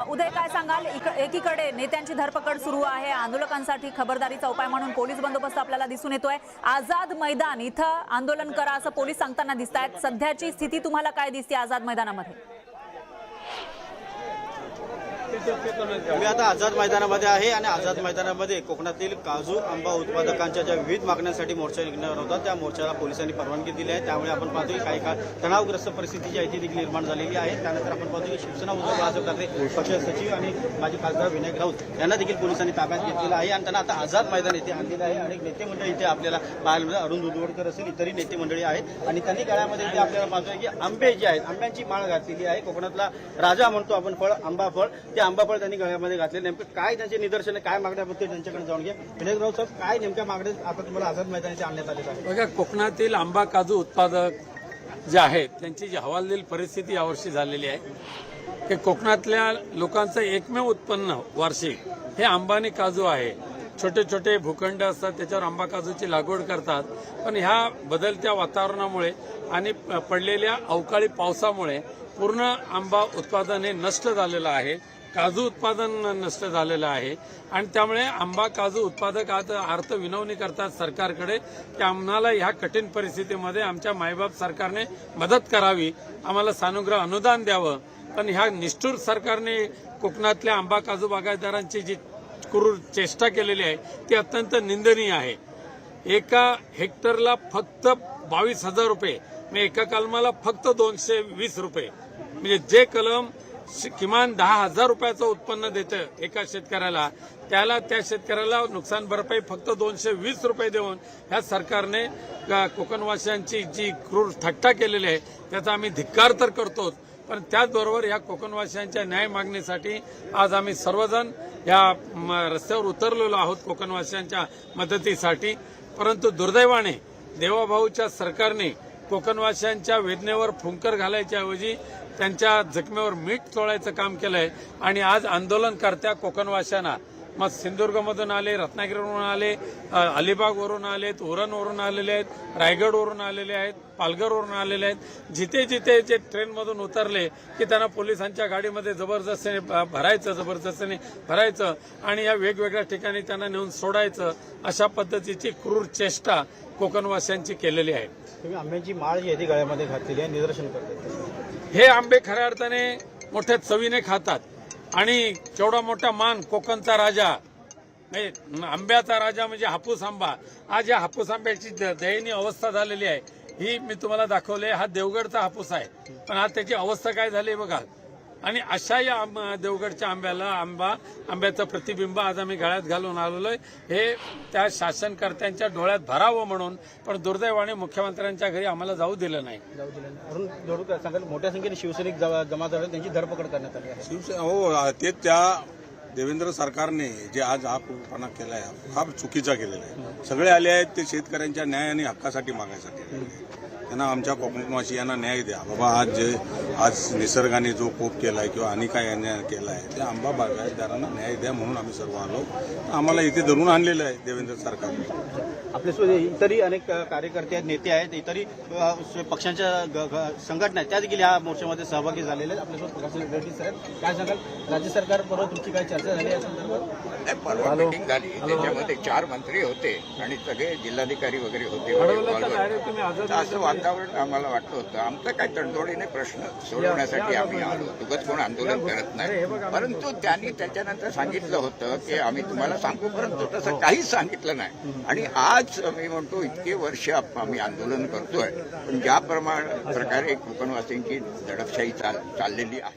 उदय, काय सांगाल? एकीकडे नेत्यांची धरपकड सुरू आहे, आंदोलकांसाठी खबरदारीचा उपाय म्हणून पोलीस बंदोबस्त आपल्याला दिसून येतोय। आझाद मैदान इथं आंदोलन करा असं पोलीस सांगताना दिसतायत। सध्याची स्थिती तुम्हाला काय दिसते आझाद मैदानामध्ये? मी आता आझाद मैदानामध्ये आहे आणि आझाद मैदानामध्ये कोकणातील काजू आंबा उत्पादकांच्या ज्या विविध मागण्यांसाठी मोर्चा निघणार होता त्या मोर्चाला पोलिसांनी परवानगी दिली आहे। त्यामुळे आपण पाहतोय काही काळ तणावग्रस्त परिस्थिती जी आहे ती देखील निर्माण झालेली आहे। त्यानंतर आपण पाहतोय की शिवसेना उद्धव बाळासाहेब ठाकरे पक्ष सचिव आणि माजी खासदार विनायक राऊत यांना देखील पोलिसांनी ताब्यात घेतलेलं आहे आणि त्यांना आता आझाद मैदान येथे आणलेलं आहे। अनेक नेते मंडळी इथे आपल्याला पाहायला मिळतात, अरुण दुधवडकर असेल, इतरही नेते मंडळी आहेत आणि त्यांनी गळ्यामध्ये इथे आपल्याला पाहतोय की आंबे जे आहेत आंब्यांची माळ घातलेली आहे। कोकणातला राजा म्हणतो आपण फळ, आंबा फळ, ते आंबा फळ त्यांनी गळ्यामध्ये घातले। नेमकं काय त्यांचे निदर्शन आहे, काय मागण्या बघते त्यांच्याकडे जाऊन घ्या। विनायक राऊत साहेब, काय नेमक्या मागण्या आता तुम्हाला आझाद मैदानाचे आणण्यात आले आहे? बघा, कोकणातील आंबा काजू उत्पादक जे आहेत त्यांची जी हवालदिल परिस्थिती यावर्षी झालेली आहे की कोकणातल्या लोकांचं एकमेव उत्पन्न वार्षिक हे आंबा आणि काजू आहे। छोटे छोटे भूखंड असतात त्याच्यावर आंबा काजूची लागवड करतात, पण ह्या बदलत्या वातावरणामुळे आणि पडलेल्या अवकाळी पावसामुळे पूर्ण आंबा उत्पादन हे नष्ट झालेलं आहे, काजू उत्पादन नष्ट झालेलं आहे आणि त्यामुळे आंबा काजू उत्पादक आज अर्थ विनवणी करतात सरकारकडे की आम्हाला ह्या कठीण परिस्थितीमध्ये आमच्या मायबाप सरकारने मदत करावी, आम्हाला सानुग्रह अनुदान द्यावं। पण ह्या निष्ठुर सरकारने कोकणातल्या आंबा काजू बागायतदारांची जी क्रूर चेष्टा केलेली आहे ती अत्यंत निंदनीय आहे। एका हेक्टरला फक्त 22,000 रुपये, म्हणजे एका कलमाला फक्त 220 रुपये, म्हणजे जे कलम किमान 10,000 रुपयाचं उत्पन्न देतं एका शेतकऱ्याला, त्या शेतकऱ्याला नुकसान भरपाई फक्त 220 रुपये देऊन ह्या सरकारने कोकणवासियांची जी क्रूर थट्टा केलेली आहे त्याचा आम्ही धिक्कार तर करतोच, पण त्याचबरोबर ह्या कोकणवासियांच्या न्याय मागणीसाठी आज आम्ही सर्वजण या रस्त्यावर उतरलेलो आहोत कोकणवासियांच्या मदतीसाठी। परंतु दुर्दैवाने देवाभाऊच्या सरकारने कोकणवासियांच्या वेदनेवर फुंकर घालायच्या ऐवजी त्यांच्या जखमेवर मीठ चोळायचं काम केलंय आणि आज आंदोलनकर्त्या कोकणवासियांना, मग सिंधुदुर्गमधून आले, रत्नागिरीवरून आले, अलिबागवरून आलेत, उरणवरून आलेले आहेत, रायगडवरून आलेले आहेत, पालघरवरून आलेले आहेत, जिथे जिथे जे ट्रेनमधून उतरले की त्यांना पोलिसांच्या गाडीमध्ये जबरदस्तीने भरायचं आणि या वेगवेगळ्या ठिकाणी त्यांना नेऊन सोडायचं, अशा पद्धतीची क्रूर चेष्टा कोकणवासियांची केलेली आहे। तुम्ही आंब्याची माळ जी आहे ती गळ्यामध्ये घातलेली आहे, निदर्शन करतात। हे आंबे खऱ्या अर्थाने मोठ्या चवीने खातात आणि केवढा मोठा मान कोकणचा राजा, आंब्याचा राजा म्हणजे हापूस आंबा। आज या हापूस आंब्याची दयनीय अवस्था झालेली आहे, ही मी तुम्हाला दाखवले। हा देवगडचा हापूस आहे, पण आज त्याची अवस्था काय झाली बघा। आणि अशा या देवगडच्या आंब्याचं प्रतिबिंब आज आम्ही गळ्यात घालून आलेलो आहे, हे त्या शासनकर्त्यांच्या डोळ्यात भरावं म्हणून, पण दुर्दैवाने मुख्यमंत्र्यांच्या घरी आम्हाला जाऊ दिलं नाही। अरुण दुधवडकर सांगाल, मोठ्या संख्येने शिवसैनिक जमा झाले, त्यांची धरपकड करण्यात आली आहे। हो, ते त्या देवेंद्र सरकारने जे आज हा पूर्णपणा केला आहे हा चुकीचा केलेला आहे। सगळे आले आहेत ते शेतकऱ्यांच्या न्याय आणि हक्कासाठी मागायसाठी, त्यांना आमच्या कोकणवासियांना न्याय द्या बाबा। आज निसर्गाने जो कोप केलाय किंवा आणि काय केला आहे ते आंबा बागायतदारांना न्याय द्या म्हणून आम्ही सर्व आलो, आम्हाला इथे धरून आणलेलं आहे देवेंद्र सरकारने। आपल्यासोबत इतरही अनेक कार्यकर्ते आहेत, नेते आहेत, इतरही पक्षांच्या संघटना आहेत, त्या देखील या मोर्चामध्ये सहभागी झालेले आहेत। आपल्यासोबत रेड्डी सर, काय सांगाल, राज्य सरकारबरोबर तुमची काय चर्चा झाली या संदर्भात? परवा मीटिंग झाली, त्याच्यामध्ये 4 मंत्री होते आणि सगळे जिल्हाधिकारी वगैरे होते। असं वातावरण आम्हाला वाटलं होतं। आमचं काही तडजोडीने प्रश्न सोडवण्यासाठी आम्ही आलो, उगाच कोण आंदोलन करत नाही। परंतु त्यांनी त्याच्यानंतर सांगितलं होतं की आम्ही तुम्हाला सांगू, परंतु तसं काहीच सांगितलं नाही। आणि आज मी म्हणतो इतके वर्ष आम्ही आंदोलन करतोय, पण ज्या प्रकारे कोकणवासींची दडपशाही चाललेली आहे